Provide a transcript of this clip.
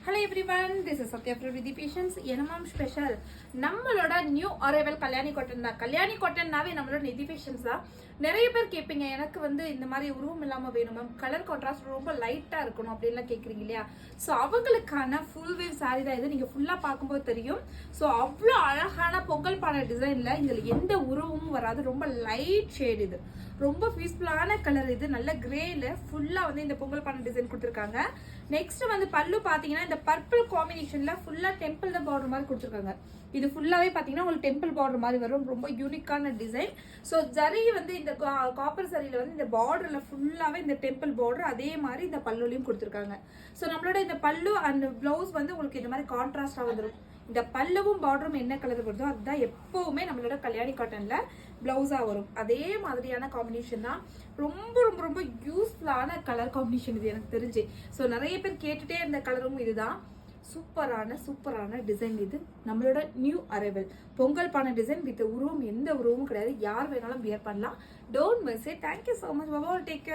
Hello everyone, this is Sathya from விதி patience. என்னமாம் special, நம்மளோட new arrival Kalyani cotton தான். கல்யாணி காட்டன்னாவே நம்மளோட நிதி பேஷன்ஸ் தான். நிறைய பேர் கேட்பீங்க, எனக்கு வந்து இந்த மாதிரி உருவம் இல்லாமல் வேணும் மேம், கலர் கான்ட்ராஸ்ட் ரொம்ப லைட்டாக இருக்கணும் அப்படின்லாம் கேட்குறீங்க இல்லையா? ஸோ அவங்களுக்கான ஃபுல் வேவ் சாரி தான் இது. நீங்கள் ஃபுல்லாக பார்க்கும்போது தெரியும். ஸோ அவ்வளோ அழகான பொங்கல் பானை டிசைனில் இதில் எந்த உருவமும் வராது. ரொம்ப லைட் ஷேட் இது, ரொம்ப பீஸ்ஃபுல்லான கலர் இது. நல்ல கிரேல ஃபுல்லாக வந்து இந்த பொங்கல் பானை டிசைன் கொடுத்துருக்காங்க. நெக்ஸ்ட் வந்து பல்லு பார்த்தீங்கன்னா இந்த பர்பிள் காம்பினேஷன்ல ஃபுல்லா டெம்பிள் பார்டர் மாதிரி கொடுத்துருக்காங்க. இது ஃபுல்லாவே பாத்தீங்கன்னா உங்களுக்கு டெம்பிள் பார்டர் மாதிரி வரும். ரொம்ப யூனிக்கான டிசைன். ஸோ ஜரி வந்து இந்த காப்பர் சரியில வந்து இந்த பார்டர்ல ஃபுல்லாவே இந்த டெம்பிள் பார்டர் அதே மாதிரி இந்த பல்லுலையும் கொடுத்துருக்காங்க. ஸோ நம்மளோட இந்த பல்லு அண்ட் பிளவுஸ் வந்து உங்களுக்கு இந்த மாதிரி கான்ட்ராஸ்டா வந்துடும். இந்த பல்லுவும் பார்டரும் என்ன கலர் வருதோ அதுதான் எப்பவுமே நம்மளோட கல்யாணி காட்டன்ல பிளவுஸா வரும். அதே மாதிரியான காம்பினேஷன் தான். ரொம்ப ரொம்ப ரொம்ப யூஸ்ஃபுல்லான கலர் காம்பினேஷன் இது எனக்கு தெரிஞ்சு. ஸோ நிறைய பேர் கேட்டுட்டே இருந்த கலரும் இதுதான். சூப்பரான டிசைன் இது. நம்மளோட நியூ அரைவல் பொங்கல் பானை டிசைன் வித் உருவம், எந்த உருவமும் கிடையாது. யார் வேணாலும் வியர் பண்ணலாம். Don't miss it. Thank you so much. Take care.